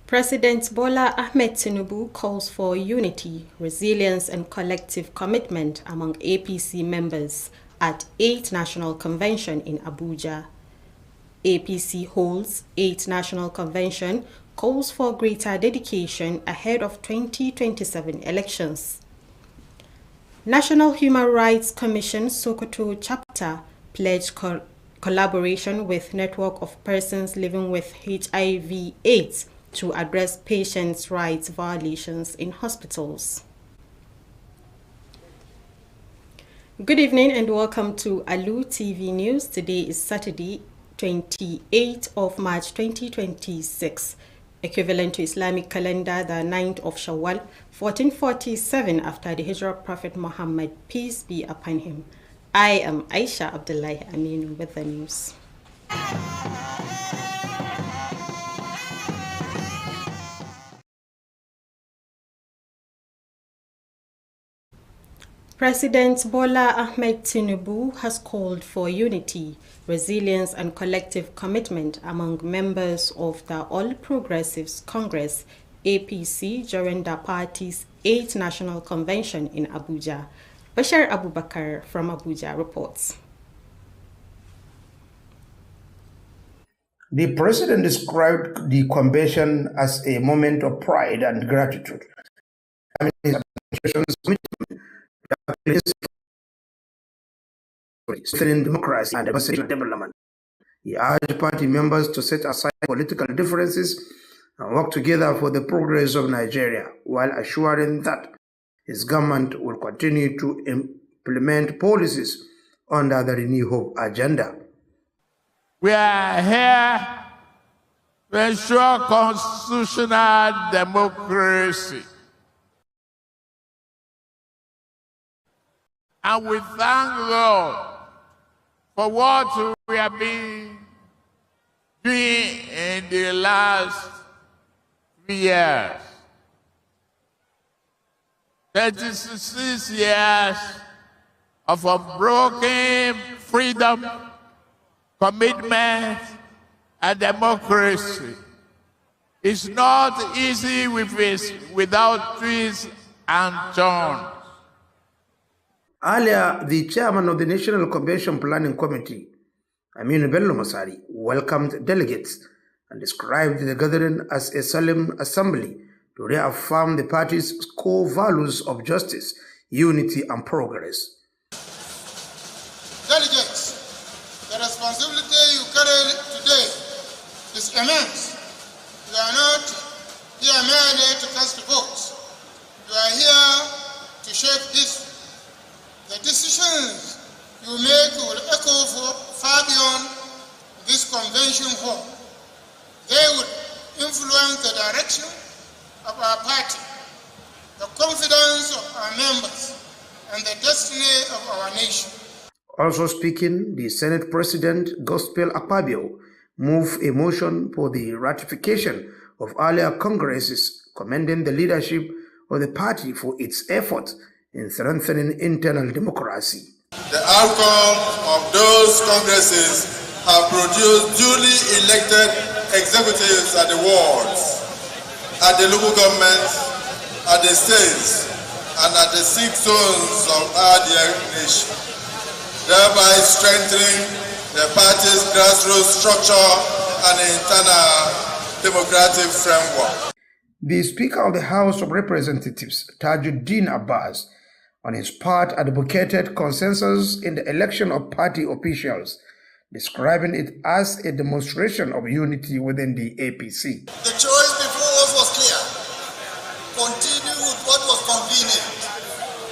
President Bola Ahmed Tinubu calls for unity, resilience and collective commitment among APC members at 8th National Convention in Abuja. APC holds 8th National Convention calls for greater dedication ahead of 2027 elections. National Human Rights Commission Sokoto chapter pledged collaboration with network of persons living with HIV/AIDS to address patients' rights violations in hospitals. Good evening and welcome to Alu TV News. Today is Saturday, 28th of March 2026, equivalent to Islamic calendar, the 9th of Shawwal, 1447 after the Hijrah of Prophet Muhammad, peace be upon him. I am Aisha Abdullahi Aminu with the news. President Bola Ahmed Tinubu has called for unity, resilience and collective commitment among members of the All Progressives Congress, APC, during the party's 8th National Convention in Abuja. Bashar Abubakar from Abuja reports. The president described the convention as a moment of pride and gratitude. His administration's commitment strengthening democracy and development. He urged party members to set aside political differences and work together for the progress of Nigeria, while assuring that his government will continue to implement policies under the Renew Hope agenda. We are here to ensure constitutional democracy. And we thank God for what we have been doing in the last 3 years. 36 years of unbroken freedom, commitment, and democracy. It's not easy without twists and turns. Earlier, the chairman of the National Convention Planning Committee, Aminu Bello Masari, welcomed delegates and described the gathering as a solemn assembly to reaffirm the party's core values of justice, unity, and progress. Delegates, the responsibility you carry today is immense. You are not here merely to cast votes. You are here to shape history. The decisions you make will echo far beyond this convention hall. They will influence the direction of our party, the confidence of our members, and the destiny of our nation. Also speaking, the Senate President, Gospel Akpabio, moved a motion for the ratification of earlier congresses, commending the leadership of the party for its efforts in strengthening internal democracy. The outcome of those congresses have produced duly elected executives at the wards, at the local governments, at the states, and at the 6 zones of our dear nation, thereby strengthening the party's grassroots structure and internal democratic framework. The Speaker of the House of Representatives, Tajuddin Abbas, on his part advocated consensus in the election of party officials, describing it as a demonstration of unity within the APC. The choice before us was clear. Continue with what was convenient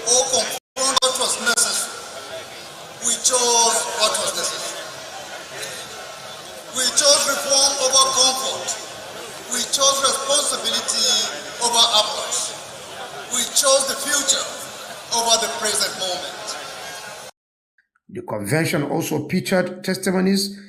or confront what was necessary. We chose what was necessary. We chose reform over comfort. We chose responsibility over applause. We chose the future over the present moment. The convention also featured testimonies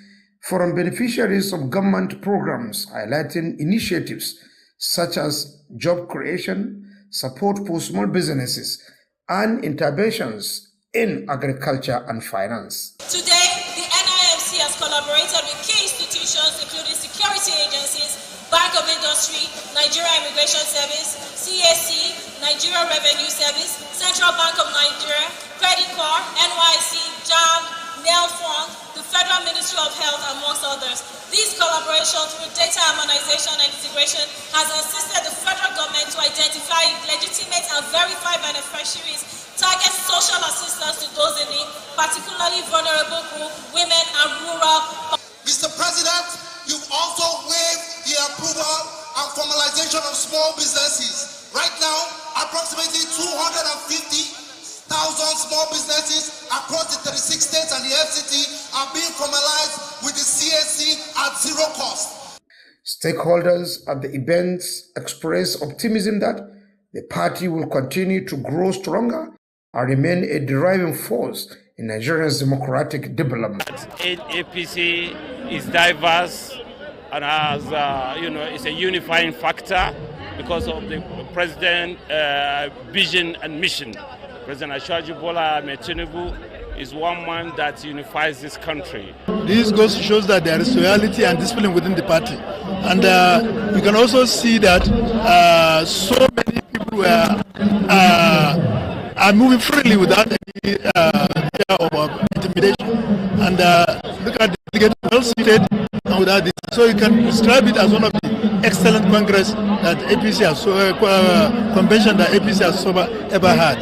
from beneficiaries of government programs highlighting initiatives such as job creation, support for small businesses, and interventions in agriculture and finance. Today, the NIMC has collaborated with key institutions including security agencies, Bank of Industry, Nigeria Immigration Service, CAC, Nigeria Revenue Service, Central Bank of Nigeria, Credit Corps, NYC, JAM, NELFON, the Federal Ministry of Health, amongst others. This collaboration through data harmonization and integration has assisted the federal government to identify legitimate and verified beneficiaries, target social assistance to those in need, particularly vulnerable groups, women and rural. Mr. President, you've also waived the approval and formalization of small businesses. Right now, approximately 250,000 small businesses across the 36 states and the FCT are being formalized with the CAC at zero cost. Stakeholders at the events expressed optimism that the party will continue to grow stronger and remain a driving force in Nigeria's democratic development. APC is diverse and has, it's a unifying factor because of the president's vision and mission. President Ashwaji Bola Ahmed Tinubu is one man that unifies this country. This goes to show that there is loyalty and discipline within the party. And you can also see that so many people are moving freely without any fear of intimidation. And look at the delegate well seated and without this. So you can describe it as one of the excellent congress that APC has, convention that APC has ever had.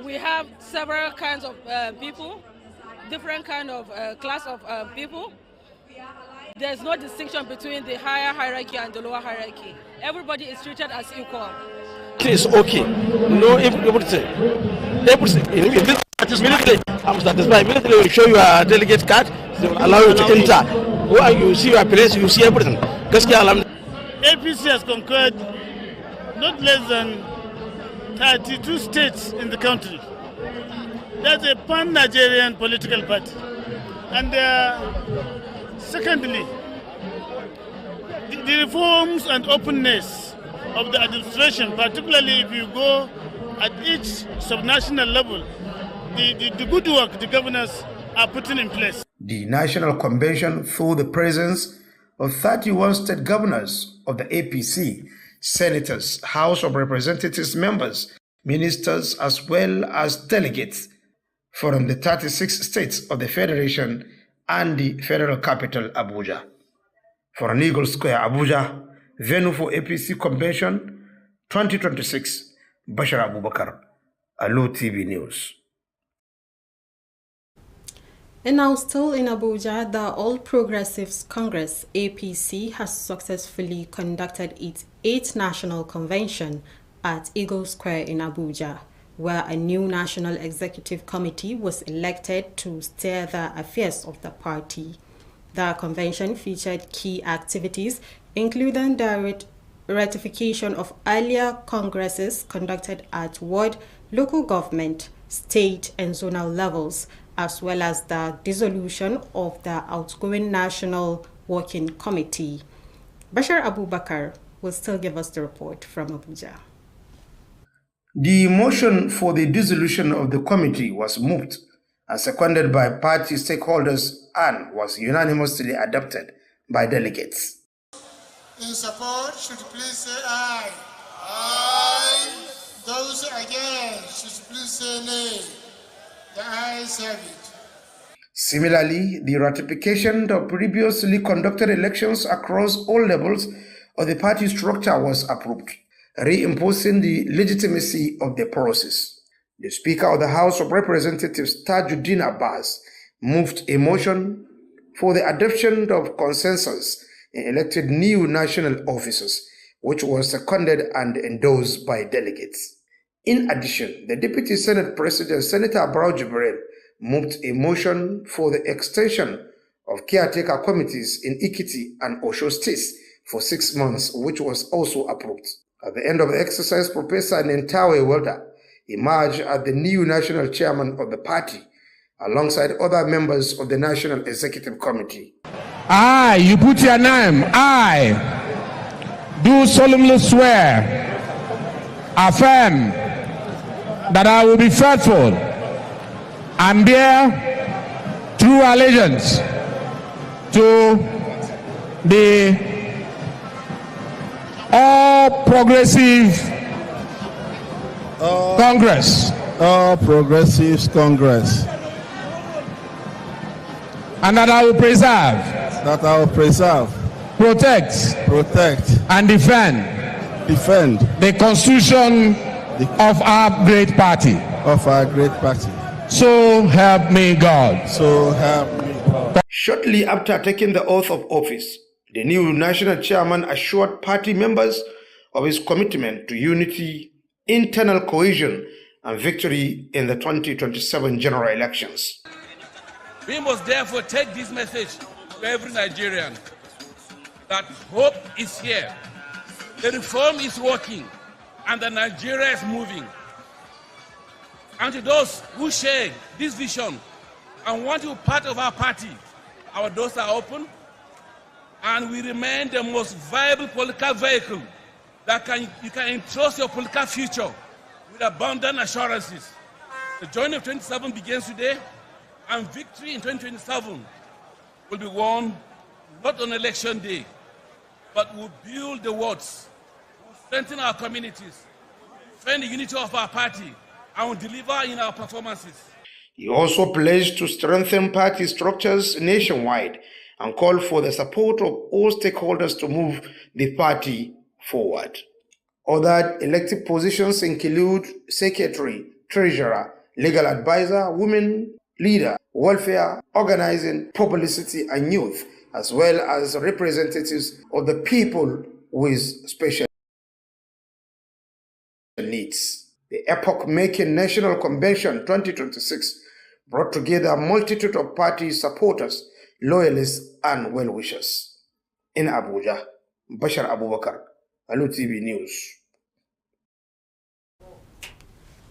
We have several kinds of people, different kind of class of people. There's no distinction between the higher hierarchy and the lower hierarchy. Everybody is treated as equal. It's okay. No, everything. Immediately, I'm satisfied. Immediately, we show you a delegate card. They will allow you to enter. When you see your place, you see everything. APC has conquered not less than 32 states in the country. That's a pan-Nigerian political party. And secondly, the reforms and openness of the administration, particularly if you go at each subnational level, the good work the governors are putting in place. The National Convention, through the presence of 31 state governors of the APC, senators, House of Representatives members, ministers, as well as delegates from the 36 states of the Federation and the Federal Capital, Abuja. For an Eagle Square, Abuja, venue for APC Convention 2026, Bashar Abubakar, Alu TV News. And now still in Abuja, the All Progressives Congress, APC, has successfully conducted its 8th National Convention at Eagle Square in Abuja, where a new National Executive Committee was elected to steer the affairs of the party. The convention featured key activities, including the ratification of earlier congresses conducted at ward, local government, state, and zonal levels, as well as the dissolution of the outgoing National Working Committee. Bashar Abubakar will still give us the report from Abuja. The motion for the dissolution of the committee was moved and seconded by party stakeholders and was unanimously adopted by delegates. In support, should please say aye. Aye. Those against, should please say nay. The ayes have it. Similarly, the ratification of previously conducted elections across all levels of the party structure was approved, reinforcing the legitimacy of the process. The Speaker of the House of Representatives, Tajuddin Abbas, moved a motion for the adoption of consensus and elected new national officers, which was seconded and endorsed by delegates. In addition, the Deputy Senate President, Senator Barrow Jibril, moved a motion for the extension of caretaker committees in Ikiti and Osho states for 6 months, which was also approved. At the end of the exercise, Professor Nentawe Welder emerged as the new national chairman of the party, alongside other members of the National Executive Committee. I, you put your name, I do solemnly swear, affirm that I will be faithful and bear true allegiance to the All Progressive Congress. All Progressives Congress. And that I will preserve. That I will preserve. Protect. Protect. And defend. Defend. The Constitution of our great party. Of our great party. So help me God. So help me God. Shortly after taking the oath of office, the new national chairman assured party members of his commitment to unity, internal cohesion, and victory in the 2027 general elections. We must therefore take this message to every Nigerian that hope is here, the reform is working, and that Nigeria is moving. And to those who share this vision and want to be part of our party, our doors are open, and we remain the most viable political vehicle that you can entrust your political future with abundant assurances. The journey of 2027 begins today, and victory in 2027 will be won not on election day, but will build the wards, will strengthen our communities, defend the unity of our party, and will deliver in our performances. He also pledged to strengthen party structures nationwide and called for the support of all stakeholders to move the party forward. Other elected positions include secretary, treasurer, legal advisor, women leader, welfare, organizing, publicity, and youth, as well as representatives of the people with special needs. The epoch-making National Convention 2026 brought together a multitude of party supporters, loyalists, and well-wishers. In Abuja, Bashar Abubakar, Alu TV News.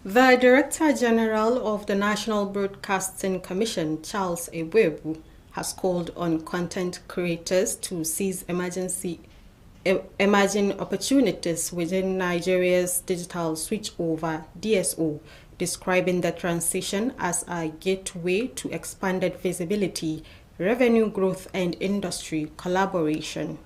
The Director General of the National Broadcasting Commission, Charles Ebuebu, has called on content creators to seize emerging opportunities within Nigeria's digital switchover (DSO), describing the transition as a gateway to expanded visibility, revenue growth, and industry collaboration.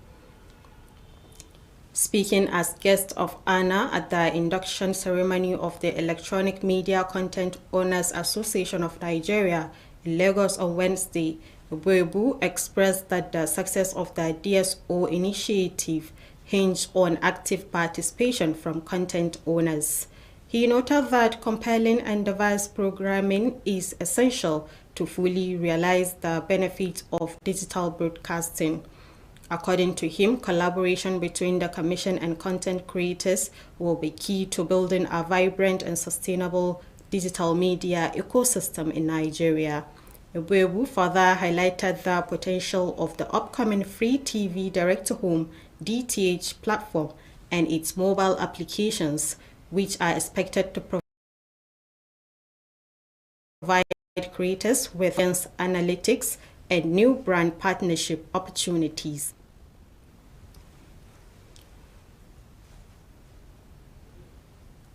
Speaking as guest of honor at the induction ceremony of the Electronic Media Content Owners Association of Nigeria in Lagos on Wednesday, Ebuebu expressed that the success of the DSO initiative hinged on active participation from content owners. He noted that compelling and diverse programming is essential to fully realize the benefits of digital broadcasting. According to him, collaboration between the Commission and content creators will be key to building a vibrant and sustainable digital media ecosystem in Nigeria. Ebuebu further highlighted the potential of the upcoming free TV direct-to-home DTH platform and its mobile applications, which are expected to provide creators with analytics and new brand partnership opportunities.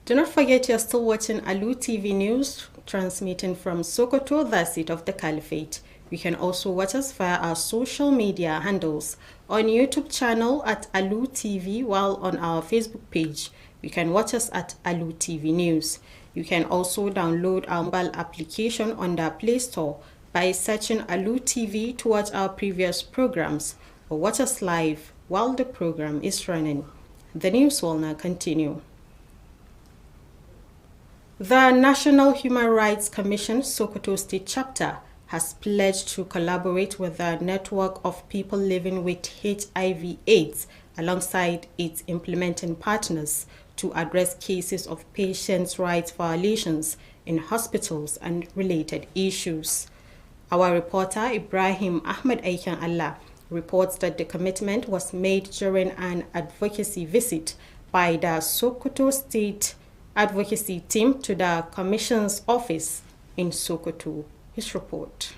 Do not forget you're still watching Alu TV News, transmitting from Sokoto, the seat of the Caliphate. You can also watch us via our social media handles on YouTube channel at Alu TV, while on our Facebook page, you can watch us at Alu TV News. You can also download our mobile application on the Play Store by searching Alu TV to watch our previous programs or watch us live while the program is running. The news will now continue. The National Human Rights Commission Sokoto State Chapter has pledged to collaborate with a network of people living with HIV/AIDS alongside its implementing partners to address cases of patients' rights violations in hospitals and related issues. Our reporter Ibrahim Ahmed Aikan Allah reports that the commitment was made during an advocacy visit by the Sokoto State Advocacy Team to the Commission's office in Sokoto. His report.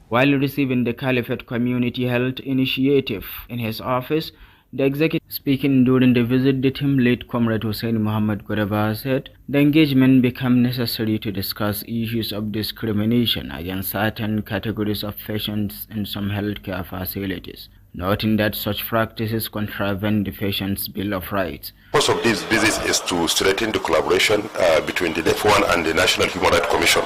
While receiving the Caliphate Community Health Initiative in his office, the executive speaking during the visit, the team lead Comrade Hussein Muhammad Goreva said the engagement became necessary to discuss issues of discrimination against certain categories of patients in some healthcare facilities, noting that such practices contravene the patient's Bill of Rights. The purpose of this visit is to strengthen the collaboration between the NEF1 and the National Human Rights Commission.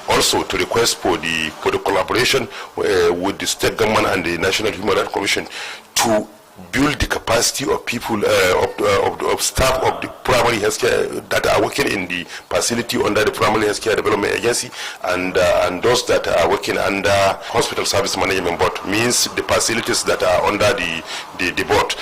Also to request for the collaboration with the state government and the National Human Rights Commission to build the capacity of people, of staff of the primary healthcare that are working in the facility under the Primary Healthcare Development Agency, and those that are working under Hospital Service Management Board, means the facilities that are under the board.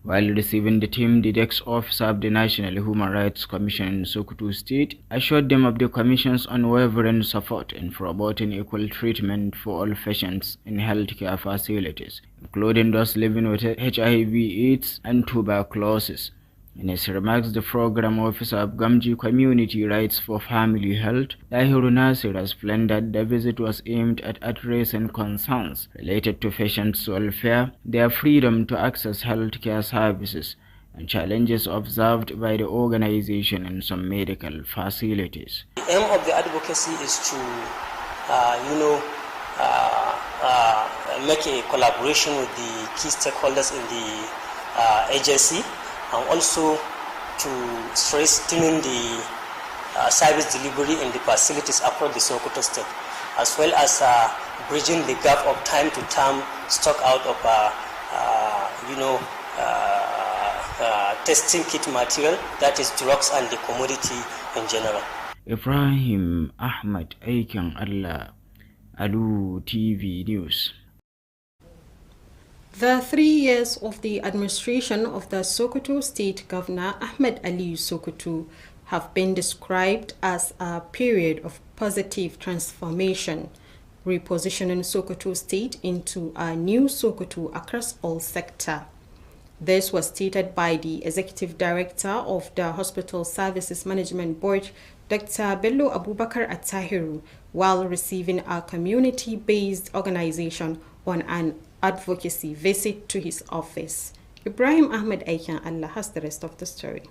While receiving the team, the Desk Officer of the National Human Rights Commission in Sokoto State assured them of the Commission's unwavering support in promoting equal treatment for all patients in healthcare facilities, including those living with HIV/AIDS and tuberculosis. In his remarks, the Program Officer of Gamji Community Rights for Family Health, Dahiru Nasir, explained that the visit was aimed at addressing concerns related to patients' welfare, their freedom to access healthcare services, and challenges observed by the organization in some medical facilities. The aim of the advocacy is to, make a collaboration with the key stakeholders in the agency, and also to strengthen the service delivery in the facilities across the Sokoto state, as well as bridging the gap of time-to-time stock out of testing kit material, that is drugs and the commodity in general. Ibrahim Ahmed Aikan Allah, Alu TV News. The 3 years of the administration of the Sokoto State Governor Ahmed Ali Sokoto have been described as a period of positive transformation, repositioning Sokoto State into a new Sokoto across all sectors. This was stated by the Executive Director of the Hospital Services Management Board, Dr. Bello Abubakar Attahiru, while receiving a community-based organization on an advocacy visit to his office. Ibrahim Ahmed Aikan Allah has the rest of the story.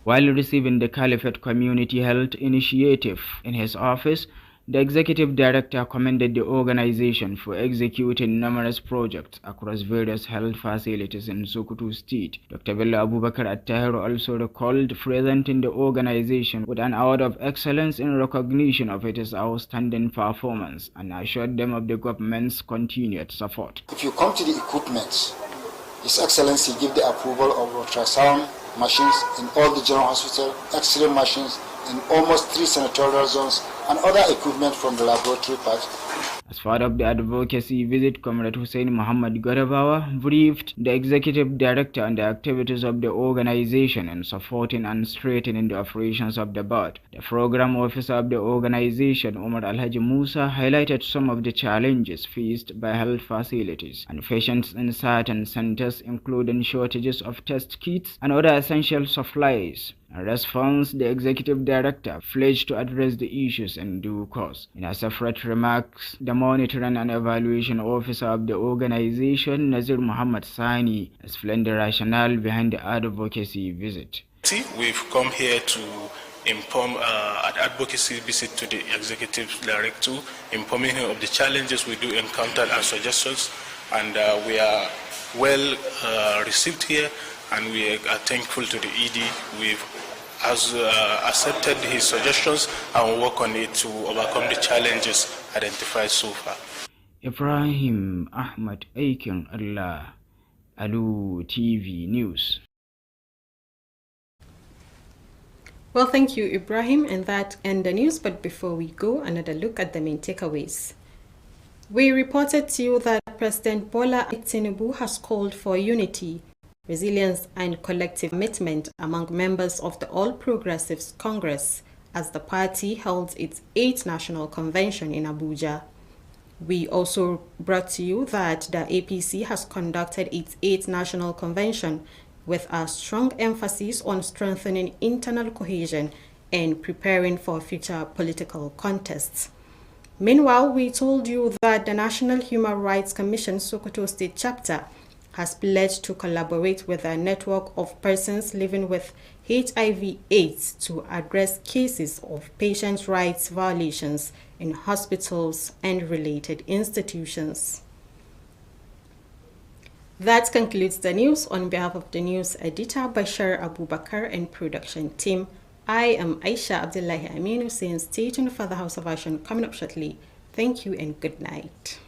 While receiving the Caliphate Community Health Initiative in his office, the Executive Director commended the organization for executing numerous projects across various health facilities in Sokoto State. Dr. Bello Abubakar Attahiru also recalled presenting the organization with an award of excellence in recognition of its outstanding performance and assured them of the government's continued support. If you come to the equipment, His Excellency give the approval of ultrasound machines in all the general hospital, X-ray machines in almost 3 senatorial zones, and other equipment from the laboratory part. As part of the advocacy visit, Comrade Hussein Muhammad Gorevawa briefed the Executive Director on the activities of the organization in supporting and strengthening the operations of the board. The Program Officer of the organization, Umar Alhaji Musa, highlighted some of the challenges faced by health facilities and patients in certain centers, including shortages of test kits and other essential supplies. In response, the Executive Director pledged to address the issues in due course. In a separate remarks, the Monitoring and Evaluation Officer of the organization, Nazir Muhammad Sani, explained the rationale behind the advocacy visit. We've come here to inform an advocacy visit to the Executive Director, informing him of the challenges we do encounter and suggestions, and we are well received here, and we are thankful to the ED. We've accepted his suggestions and work on it to overcome the challenges identified so far. Ibrahim Ahmed Aikan Allah, Alu TV News. Well, thank you, Ibrahim, and that ends the news. But before we go, another look at the main takeaways. We reported to you that President Bola Tinubu has called for unity, resilience, and collective commitment among members of the All Progressives Congress as the party held its 8th National Convention in Abuja. We also brought to you that the APC has conducted its 8th National Convention with a strong emphasis on strengthening internal cohesion and preparing for future political contests. Meanwhile, we told you that the National Human Rights Commission Sokoto State Chapter has pledged to collaborate with a network of persons living with HIV/AIDS to address cases of patient rights violations in hospitals and related institutions. That concludes the news. On behalf of the news editor Bashar Abubakar and production team, I am Aisha Abdullahi Aminu saying stay tuned for the House of Action coming up shortly. Thank you and good night.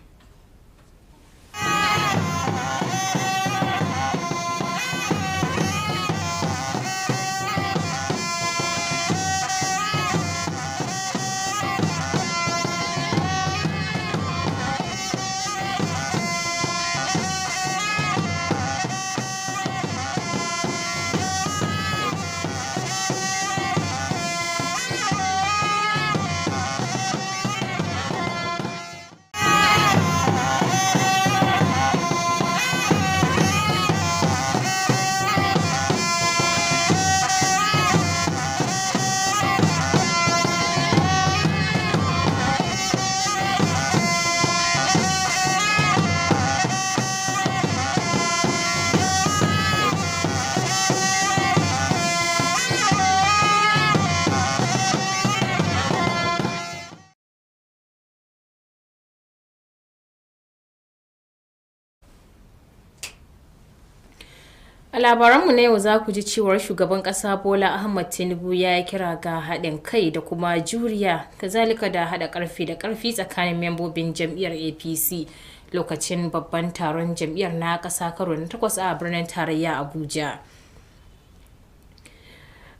A labaranmu na yau za ku ji cewar shugaban ƙasa Bola Ahmed Tinubu ya yi kira ga haɗin kai da kuma juriya, kazalika da haɗa ƙarfi da ƙarfi tsakanin membobin jam'iyyar APC lokacin babban taron jam'iyyar na ƙasa karo na 8 a birnin tarayya Abuja.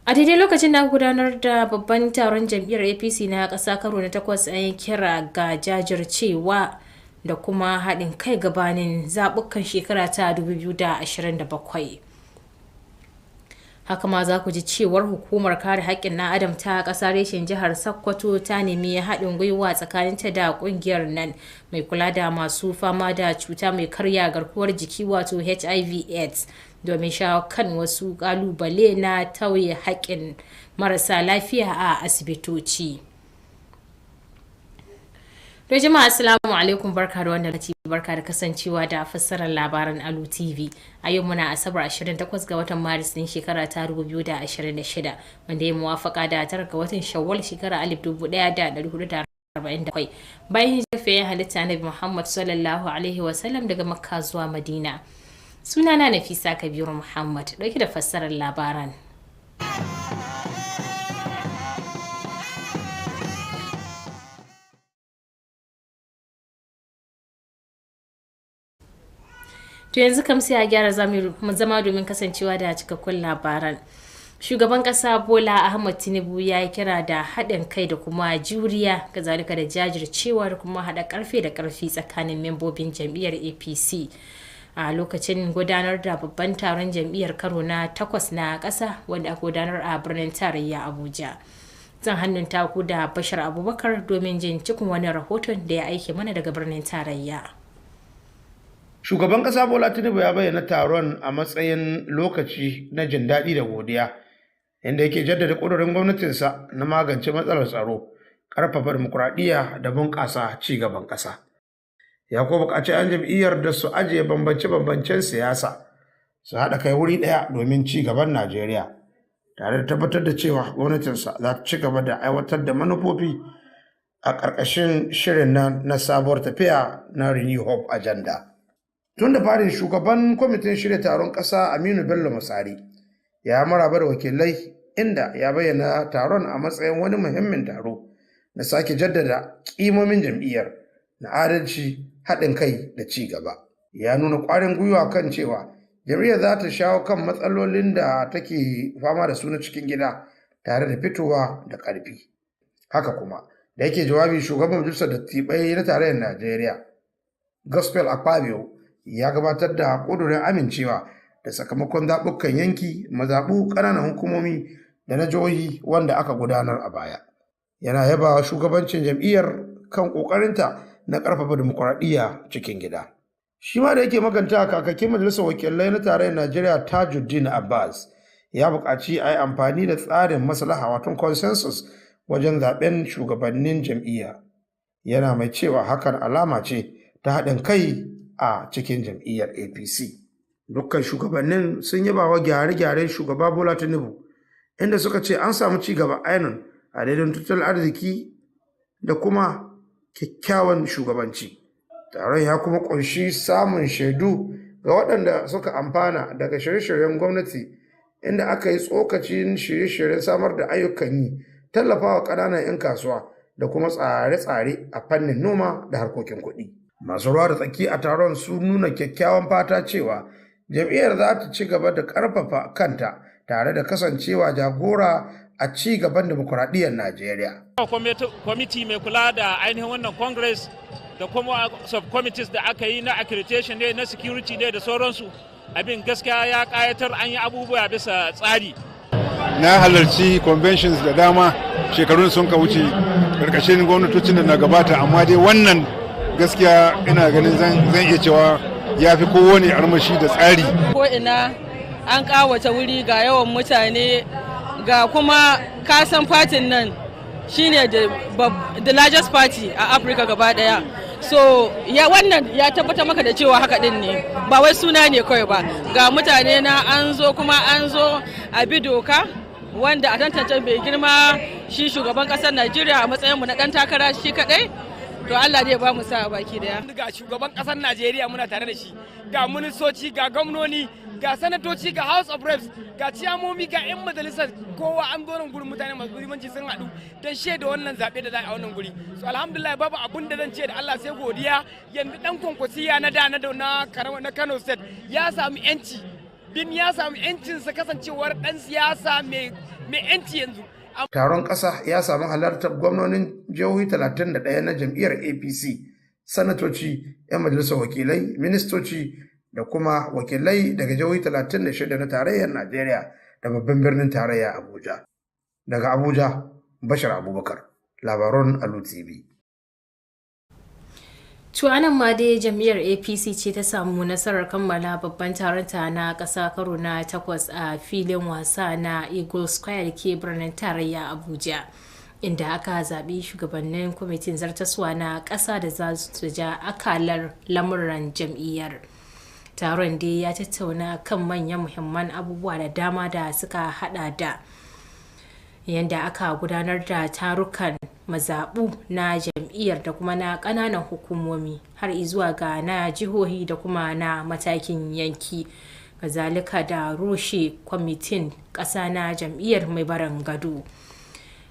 A daidai lokacin da gudanar da babban taron jam'iyyar APC na ƙasa karo na 8 an yi kira ga jajircewa da kuma haɗin kai gabanin zaɓukan shekara ta 2027. Haka ma za ku ji cewar hukumar kare haƙƙin na adam ta ƙasa reshen jihar Sokoto ta nemi haɗin gwiwa tsakaninta da ƙungiyar nan mai kula da masu fama da cuta mai karya garkuwar jiki wato HIV/AIDS domin shawo kan wasu ƙalubale na tauye haƙƙin marasa lafiya a asibitoci. To jama'a assalamu alaikum, barka da wannan lokaci, barka da kasancewa da fassarar labaran Alu TV. A yau muna Asabar 28 ga watan Maris din shekara ta 2026 wanda ya muwafaka da 9 ga watan Shawwal shekara 1447 bayan hijirar halitta Annabi Muhammad sallallahu alaihi wasallam daga Makka zuwa Madina. Sunana Nafisa Kabiru Muhammad dauke da fassarar labaran. To yanzu kam sai a gyara zama domin kasancewa da cikakkun labaran. Shugaban kasa Bola Ahmed Tinubu ya yi kira da haɗin kai da kuma juriya, kazalika da jajircewa da kuma haɗa ƙarfe da ƙarfi tsakanin membobin jam'iyyar APC a lokacin gudanar da babban taron jam'iyyar karo na 8 na ƙasa wanda aka gudanar a birnin tarayya Abuja. Zan hannun taku da Bashar Abubakar domin jin cikin wani rahoton da ya aike mana daga birnin tarayya. Shugaban ƙasa Bola Tinubu ya bayyana taron a matsayin lokaci na jin daɗi da godiya, inda yake jaddada ƙudurin gwamnatinsa na magance matsalar tsaro, ƙarfafa dimokuraɗiyya da bunƙasa ci gaban ƙasa. Ya kuma buƙaci 'yan jam'iyyar da su ajiye bambance-bambancen siyasa, su haɗa kai wuri ɗaya domin ci gaban Najeriya, tare da tabbatar da cewa gwamnatinsa za ta ci gaba da aiwatar da manufofi a ƙarƙashin shirin na sabuwar tafiya na Renew Hope Agenda. Tun da farin shugaban kwamitin shirya taron ƙasa Aminu Bello Masari ya maraba da wakilai, inda ya bayyana taron a matsayin wani muhimmin taro na sake jaddada ƙimomin jam'iyyar na adalci, haɗin kai da ci gaba. Ya nuna ƙwarin gwiwa kan cewa jam'iyyar za ta shawo kan matsalolin da take fama da su na cikin gida tare da fitowa da ƙarfi. Haka kuma da yake jawabi, shugaban majalisar dattibai na tarayyar Najeriya Gospel Akpabio ya gabatar da ƙudurin amincewa da sakamakon zaɓukan yanki, mazaɓu, ƙananan hukumomi da na jihohi wanda aka gudanar a baya. Yana yaba shugabancin jam'iyyar kan ƙoƙarinta na ƙarfafa dimokuraɗiyya cikin gida. Shi ma da yake maganta kakakin majalisar wakilai na tarayyar Najeriya Tajuddin Abbas ya buƙaci a yi amfani da tsarin maslaha wato consensus wajen zaɓen shugabannin jam'iyya. Yana mai cewa hakan alama ce ta haɗin kai a cikin jam'iyyar APC. Dukkan shugabannin sun yaba wa gyare-gyaren shugaba Bola Tinubu, inda suka ce an samu ci gaba ainun a daidai tattalin arziki da kuma kyakkyawan shugabanci. Taron ya kuma ƙunshi samun shaidu ga waɗanda suka amfana daga shirye-shiryen gwamnati, inda aka yi tsokacin shirye-shiryen samar da ayyukan yi, tallafawa ƙananan 'yan kasuwa da kuma tsare-tsare a fannin noma da harkokin kuɗi. Masu ruwa da tsaki a taron sun nuna kyakkyawan fata cewa jam'iyyar za ta ci gaba da ƙarfafa kanta tare da kasancewa jagora a ci gaban dimokuraɗiyyar Najeriya. Kwamiti mai kula da ainihin wannan Congress da kuma subcommittees da aka yi na accreditation ne, na security ne da sauransu, abin gaskiya ya ƙayatar, an yi abubuwa bisa tsari. Na halarci conventions da dama shekarun sun ka wuce ƙarƙashin gwamnatocin da na gabata, amma dai wannan gaskiya ina ganin zan iya cewa ya fi kowane armashi da tsari. Ko ina an ƙawata wuri ga yawan mutane ga kuma kasan fatin nan shine the largest party a Africa gaba daya. So wannan ya tabbatar maka da cewa haka din ne, ba wai suna ne kawai ba, ga mutane na an zo kuma an zo a bi doka wanda a tantance bai girma shi shugaban kasar Najeriya a matsayinmu na dan takara shi kadai. To Allah zai ba mu sa baki daya. Ga shugaban kasar Najeriya muna tare da shi, ga ministoci, ga gwamnoni, ga sanatoci, ga House of Reps, ga ciyamomi, ga 'yan majalisar, kowa an zo nan gurin mutane masu muhimmanci sun haɗu don shaida wannan zaɓe da za a wannan guri. So alhamdulillah babu abun da zan ce da Allah sai godiya. Yanzu dan kwankwasiya na Kano State ya samu yanci, bin ya samu yancinsa kasancewar dan siyasa mai yanci yanzu. Taron ƙasa ya samu halartar gwamnonin jihohi 31 na jam'iyyar APC, sanatoci, 'yan majalisar wakilai, ministoci da kuma wakilai daga jihohi 36 na tarayyar Najeriya da babban birnin tarayya Abuja. Daga Abuja, Bashir Abubakar, labaran Alu TV. Tuwanan ma dai jam'iyyar APC ce ta samu nasarar kammala babban taronta na ƙasa karo na 8 a filin wasa na Eagle Square ke birnin tarayya Abuja, inda aka zaɓi shugabannin kwamitin zartaswa na ƙasa da za su ja akalar lamuran jam'iyyar. Taron dai ya tattauna kan manyan muhimman abubuwa da dama da suka hada da yadda aka gudanar da tarukan mazaɓu na jam'iyyar da kuma na ƙananan hukumomi har izuwa ga na jihohi da kuma na matakin yanki, kazalika da rushe kwamitin ƙasa na jam'iyyar mai barin gado.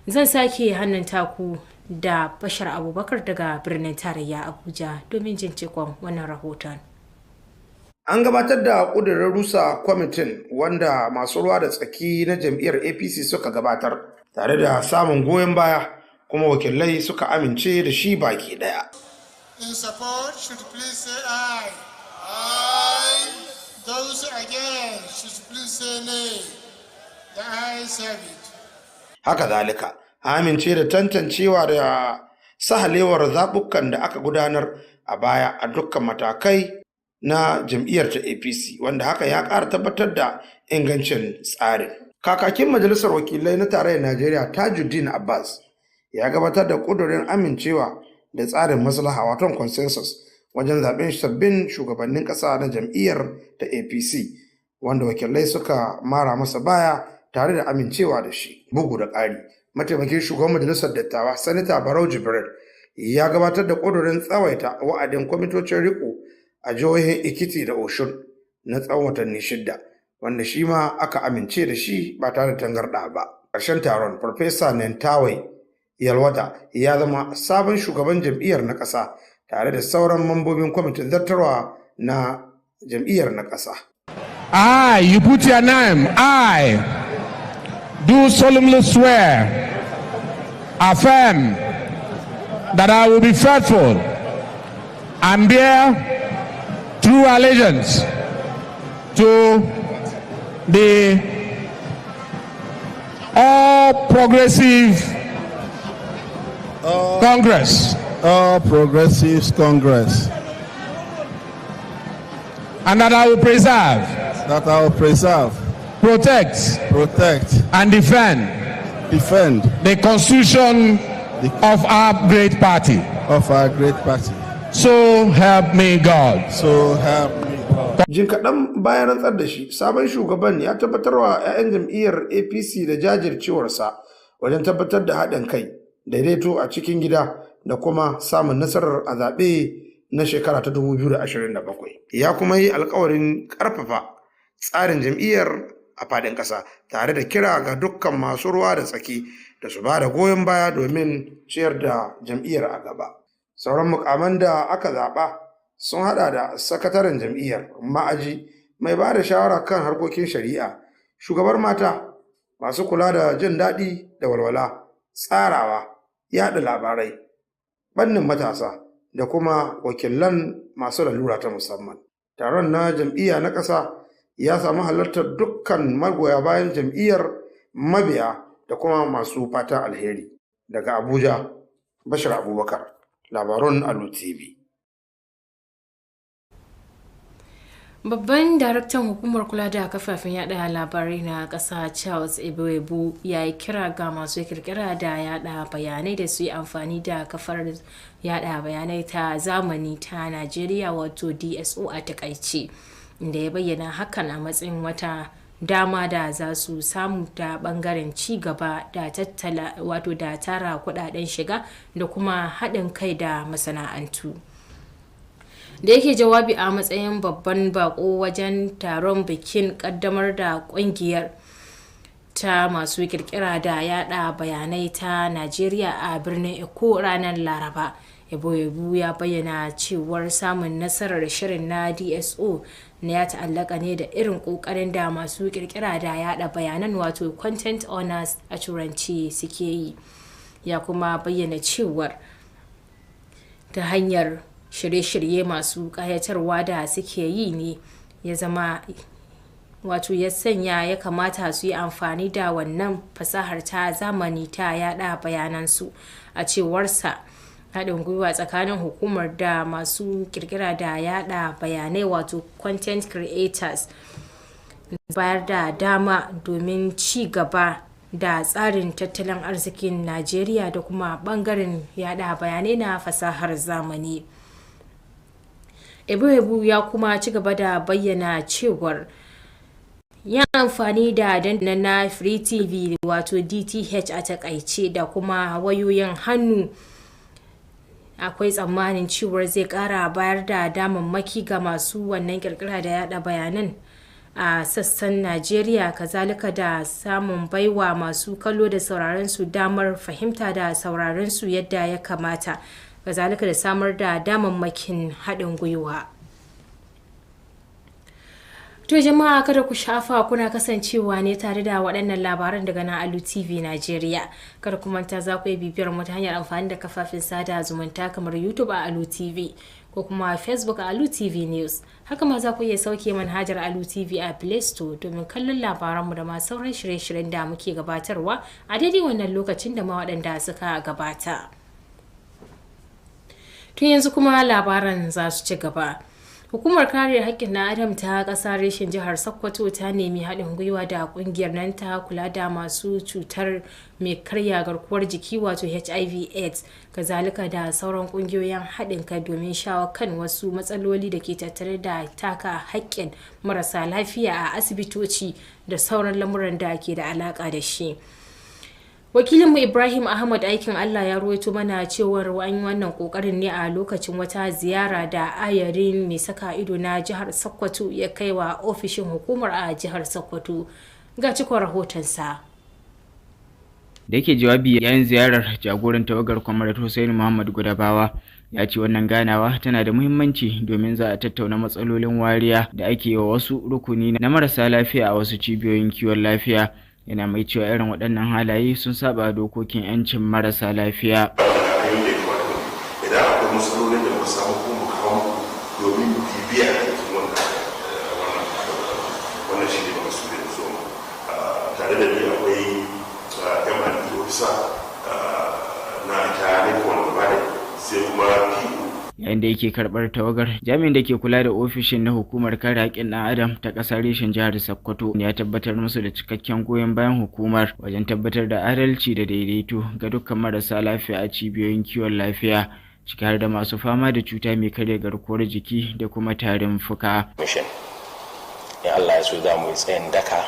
Zan sake hannun taku da Bashar Abubakar daga birnin tarayya Abuja domin jin cikon wannan rahoton. An gabatar da ƙudurin rusa kwamitin wanda masu ruwa da tsaki na jam'iyyar APC suka gabatar tare da samun goyon baya, kuma wakilai suka amince da shi baki daya. In support should please say aye. Aye. Those against should please say nay. The ayes have it. Haka zalika, amince da tantancewa da sahalewar zaɓukan da aka gudanar a baya a dukkan matakai na jam'iyyar ta APC, wanda haka ya ƙara tabbatar da ingancin tsarin. Kakakin Majalisar Wakilai na Tarayyar Najeriya Tajuddin Abbas ya gabatar da ƙudurin amincewa da tsarin maslaha wato consensus wajen zaɓen sabbin shugabannin ƙasa na jam'iyyar ta APC, wanda wakilai suka mara masa baya tare da amincewa da shi. Bugu da ƙari, mataimakin shugaban Majalisar Dattawa Sanata Barau Jibril ya gabatar da ƙudurin tsawaita wa'adin kwamitocin riƙo a jihohin Ekiti da Oshun na tsawon watanni 6, wanda shi ma aka amince da shi ba tare da tangarɗa ba. Ƙarshen taron, Farfesa Nentawai Yalwata ya zama sabon shugaban jam'iyyar na ƙasa tare da sauran mambobin kwamitin zartarwa na jam'iyyar na ƙasa. I, you put your name, I do solemnly swear, affirm that I will be faithful and bear true allegiance to the All Progressive Congress. All Progressives Congress. And that I will preserve. That I will preserve. Protect. Protect. And defend. Defend. The Constitution of our great party. Of our great party. So help me God. So help me God. Jin kaɗan bayan rantsar da shi, sabon shugaban ya tabbatarwa 'ya'yan jam'iyyar APC da jajircewarsa wajen tabbatar da haɗin kai, daidaito a cikin gida da kuma samun nasarar a zaɓe na shekara ta 2027. Ya kuma yi alkawarin ƙarfafa tsarin jam'iyyar a faɗin ƙasa tare da kira ga dukkan masu ruwa da tsaki da su ba da goyon baya domin ciyar da jam'iyyar a gaba. Sauran mukaman da aka zaɓa sun haɗa da sakataren jam'iyyar, ma'aji, mai ba da shawara kan harkokin shari'a, shugabar mata, masu kula da jin daɗi da walwala, tsarawa, yaɗa labarai, fannin matasa da kuma wakilan masu lalura ta musamman. Taron na jam'iyya na ƙasa ya samu halartar dukkan magoya bayan jam'iyyar, mabiya da kuma masu fatan alheri. Daga Abuja, Bashir Abubakar, labarun Alu TV. Babban daraktan hukumar kula da kafafen yada labarai na ƙasa Charles Ebuebu ya yi kira ga masu kirkira da yada bayanai da su yi amfani da kafar yada bayanai ta zamani ta Najeriya wato DSO a takaice, inda ya bayyana hakan a matsayin wata dama da za su samu da bangaren ci gaba da tattala wato da tara kudaden shiga da kuma haɗin kai da masana'antu. Da yake jawabi a matsayin babban bako wajen taron bikin kaddamar da kungiyar ta masu kirkira da yada bayanai ta Najeriya a birnin Eko ranar Laraba, Ebuebu ya bayyana cewar samun nasarar shirin na DSO na ya ta'allaka ne da irin kokarin da masu kirkira da yada bayanan wato content owners a turanci suke yi. Ya kuma bayyana cewar ta hanyar shirye-shirye masu kayatarwa da suke yi ne ya zama wato ya sanya ya kamata su yi amfani da wannan fasahar ta zamani ta yada bayanansu. A cewarsa, haɗin gwiwa tsakanin hukumar da masu kirkira da yada bayanai wato content creators bayar da dama domin ci gaba da tsarin tattalin arzikin Najeriya da kuma bangaren yada bayanai na fasahar zamani. Ebuebu ya kuma ci gaba da bayyana cewar ya amfani da dandana na Free TV wato DTH a takaice da kuma wayoyin hannu akwai tsammanin cewar zai kara bayar da damammaki ga masu wannan kirkira da yada bayanan a sassan Najeriya, kazalika da samun baiwa masu kallo da sauraron su damar fahimta da sauraron su yadda ya kamata, kazalika da samar da damammakin haɗin gwiwa. To jama'a, kada ku shafa kuna kasancewa ne tare da waɗannan labaran daga na Alu TV Nigeria. Kada ku manta za ku yi bibiyar mu ta hanyar amfani da kafafen sada zumunta kamar YouTube a Alu TV ko kuma Facebook a Alu TV News. Haka ma za ku iya sauke manhajar Alu TV a Play Store domin kallon labaranmu da ma sauran shirye-shiryen da muke gabatarwa a daidai wannan lokacin da ma waɗanda suka gabata. Tun yanzu kuma labaran za su ci gaba. Hukumar kare haƙƙin na Adam ta ƙasa reshen jihar Sokoto ta nemi haɗin gwiwa da ƙungiyar nan ta kula da masu cutar mai karya garkuwar jiki wato HIV/AIDS, kazalika da sauran ƙungiyoyin haɗin kai domin shawo kan wasu matsaloli da ke tattare da taka haƙƙin marasa lafiya a asibitoci da sauran lamuran da ke da alaƙa da shi. Wakilinmu Ibrahim Ahmad aikin Allah ya ruwaito mana cewar an yi wannan kokarin ne a lokacin wata ziyara da ayarin mai saka ido na jihar Sokoto ya kai wa ofishin hukumar a jihar Sokoto. Ga cikon rahotonsa. Da yake jawabi yayin ziyarar, jagoran tawagar Kwamarat Hussein Muhammad Gudabawa ya ce wannan ganawa tana da muhimmanci domin za a tattauna matsalolin wariya da ake yi wa wasu rukuni na marasa lafiya a wasu cibiyoyin kiwon lafiya. Yana mai cewa irin waɗannan halaye sun saba dokokin 'yancin marasa lafiya. Idan akwai matsalolin da muka samu ko muka kawo domin bibiya wannan shi ne masu da su ofisa na ita ne kuma sai kuma yayin da yake karbar tawagar jami'in da ke kula da ofishin na hukumar kare haƙƙin ɗan adam ta ƙasar reshen jihar Sokoto ya tabbatar musu da cikakken goyon bayan hukumar wajen tabbatar da adalci da daidaito ga dukkan marasa lafiya a cibiyoyin kiwon lafiya ciki har da masu fama da cuta mai karya garkuwar jiki da kuma tarin fuka. In Allah ya so za mu yi tsayin daka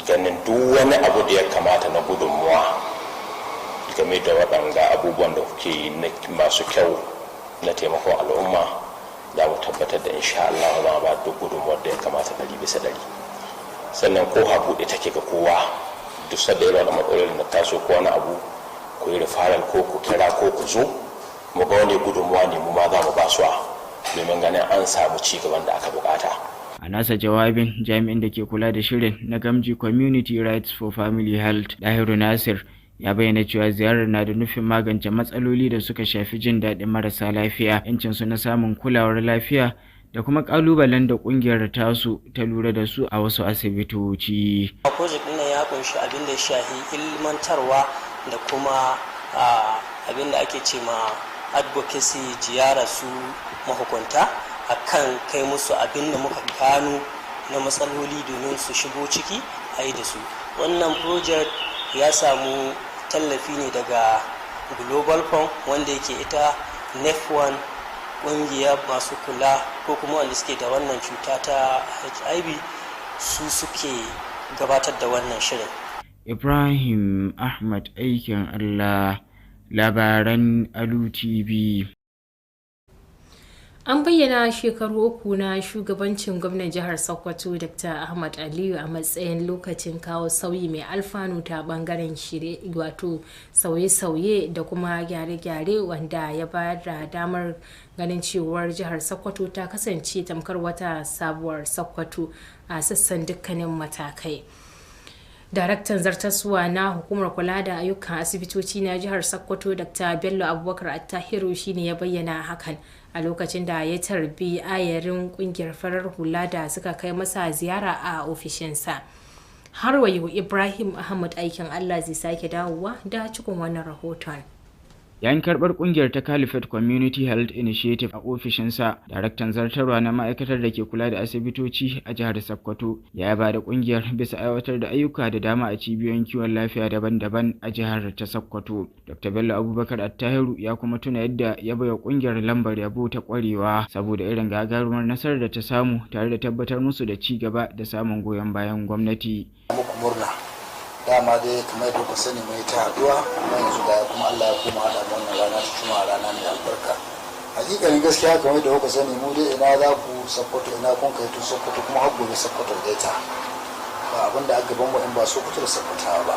ganin duk wani abu da ya kamata na gudunmuwa game da waɗanda abubuwan da kuke yi masu kyau na taimakon al'umma za mu tabbatar da insha Allah za mu ba duk gudunmuwar da ya kamata 100%. Sannan ko habuɗe take ga kowa duk sadda irin da matsalolin da taso ko wani abu ku yi referral ko ku kira ko ku zo mu ga wani gudunmuwa ne mu ma za mu ba su domin ganin an samu ci gaban da aka bukata. A nasa jawabin jami'in da ke kula da shirin na Gamji Community Rights for Family Health Dahiru Nasir ya bayyana cewa ziyarar na da nufin magance matsaloli da suka shafi jin daɗin marasa lafiya, yancinsu na samun kulawar lafiya da kuma ƙalubalen da ƙungiyar tasu ta lura da su a wasu asibitoci. Project ɗin ya kunshi abin da ya shafi ilmantarwa da kuma abin da ake ce ma advocacy, ziyara su mahukunta akan kai musu abin da muka gano na matsaloli domin su shigo ciki a yi da su. Wannan project ya samu tallafi ne daga Global Fund wanda yake ita NEF1 ƙungiya masu kula ko kuma wanda suke da wannan cuta ta HIV su suke gabatar da wannan shirin. Ibrahim Ahmad aikin Allah, labaran Alu TV. An bayyana shekaru uku na shugabancin gwamnan jihar Sokoto Dr. Ahmad Aliyu a matsayin lokacin kawo sauyi mai alfanu ta bangaren shirye wato sauye-sauye da kuma gyare-gyare wanda ya bayar da damar ganin cewar jihar Sokoto ta kasance tamkar wata sabuwar Sokoto a sassan dukkanin matakai. Daraktan zartaswa na hukumar kula da ayyukan asibitoci na jihar Sokoto Dr. Bello Abubakar Attahiru shine ya bayyana hakan a lokacin da ya tarbi ayarin kungiyar farar hula da suka kai masa ziyara a ofishinsa. Har wayo Ibrahim Ahmad aikin Allah zai sake dawowa da cikin wannan rahoton. Yayin karɓar ƙungiyar ta Caliphate Community Health Initiative a ofishinsa, daraktan zartarwa na ma'aikatar da ke kula da asibitoci a jihar Sokoto ya ba da ƙungiyar bisa aiwatar da ayyuka da dama a cibiyoyin kiwon lafiya daban-daban a jihar ta Sokoto. Dr. Bello Abubakar Attahiru ya kuma tuna yadda ya baiwa ƙungiyar lambar yabo ta ƙwarewa saboda irin gagarumar nasarar da ta samu tare da tabbatar musu da ci gaba da samun goyon bayan gwamnati. Dama dai kamar da kuka sani mai ta haduwa kuma yanzu da kuma Allah ya koma da wannan rana ta kuma rana mai albarka. Hakikanin gaskiya kamar da kuka sani mu dai ina za ku Sokoto ina kun kai to Sokoto kuma har gobe Sokoto da ita. Ba abin da aka gaban mu in ba Sokoto da Sokoto ba.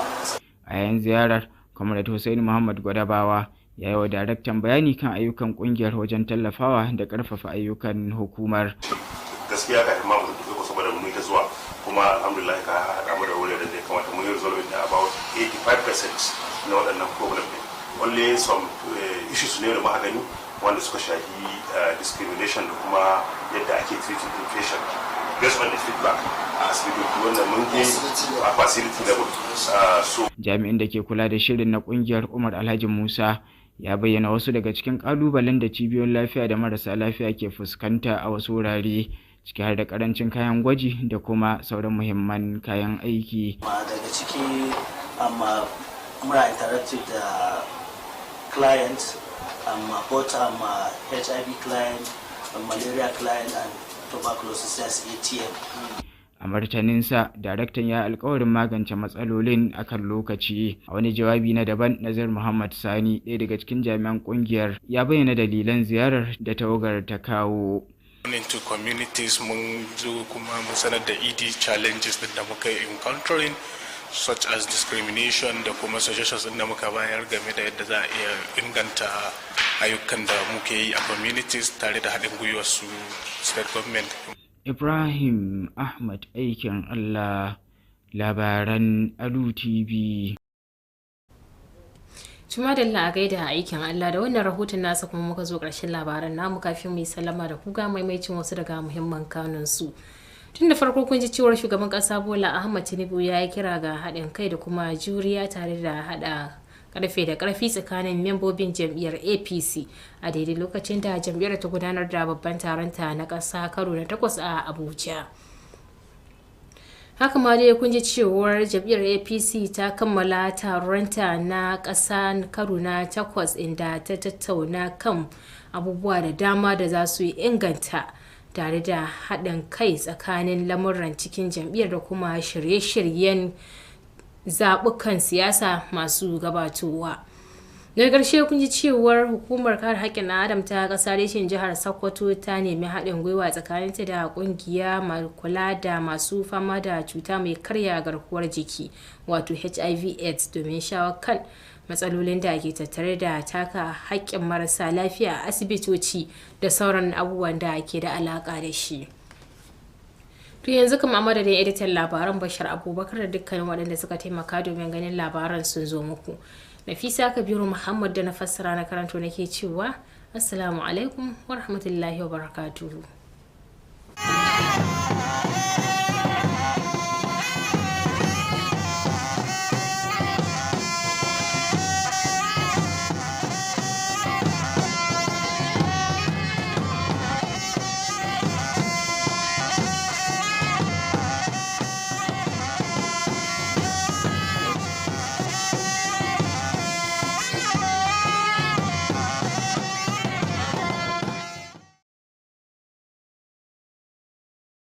A yayin ziyarar Comrade Hussein Muhammad Gwadabawa ya yi wa daraktan bayani kan ayyukan kungiyar wajen tallafawa da karfafa ayyukan hukumar. Gaskiya ka ma mu zo saboda mu ta zuwa kuma alhamdulillah ka haɗa mu da wuri da ya kamata mu yi resolve da about 85% na waɗannan problem ne. Only some issues ne da muka gani wanda suka shafi discrimination da kuma yadda ake treating patient based on the feedback a asibiti wanda mun je a facility level. Jami'in da ke kula da shirin na kungiyar Umar Alhaji Musa ya bayyana wasu daga cikin kalubalen da cibiyoyin lafiya da marasa lafiya ke fuskanta a wasu wurare ciki har da karancin kayan gwaji da kuma sauran muhimman kayan aiki. Daga ciki muna interactive da clients both HIV client, malaria client and tuberculosis ATM. A martaninsa, daraktan ya alkawarin magance matsalolin akan lokaci. A wani jawabi na daban, Nazir Muhammad Sani, ɗaya daga cikin jami'an ƙungiyar, ya bayyana dalilan ziyarar da tawagar ta kawo. Into communities mun zo kuma mun sanar da ED challenges da muka encountering such as discrimination da kuma suggestions da muka bayar game da yadda za a iya inganta ayyukan da muke yi a communities tare da haɗin gwiwar su state government. Ibrahim Ahmad aikin Allah, labaran Alu TV. Cuma da a gaida aikin Allah da wannan rahoton nasa kuma muka zo ƙarshen labaran namu kafin mu yi sallama da kuga maimaicin wasu daga muhimman kanunsu. Tun da farko kun ji cewar shugaban kasa Bola Ahmed Tinubu ya yi kira ga haɗin kai da kuma juriya tare da haɗa karfe da karfi tsakanin membobin jam'iyyar APC a daidai lokacin da jam'iyyar ta gudanar da babban taronta na ƙasa karo na 8 a Abuja. Haka ma dai kun ji cewar jam'iyyar APC ta kammala taronta na ƙasa karo na 8 inda ta tattauna kan abubuwa da dama da za su inganta tare da haɗin kai tsakanin lamuran cikin jam'iyyar da kuma shirye-shiryen zaɓukan siyasa masu gabatowa. Daga ƙarshe kun ji cewar hukumar kare haƙƙin adam ta ƙasa reshen jihar Sokoto ta nemi haɗin gwiwa tsakaninta da ƙungiya mai kula da masu fama da cuta mai karya garkuwar jiki wato HIV/AIDS domin shawo kan matsalolin da ke tattare da taka haƙƙin marasa lafiya a asibitoci da sauran abubuwan da ke da alaƙa da shi. To yanzu kuma a madadin editan labaran Bashar Abubakar da dukkanin waɗanda suka taimaka domin ganin labaran sun zo muku. Nafisa Kabiru Muhammad da na fassara na karanto nake cewa Assalamu alaikum wa rahmatullahi wa barakatuhu.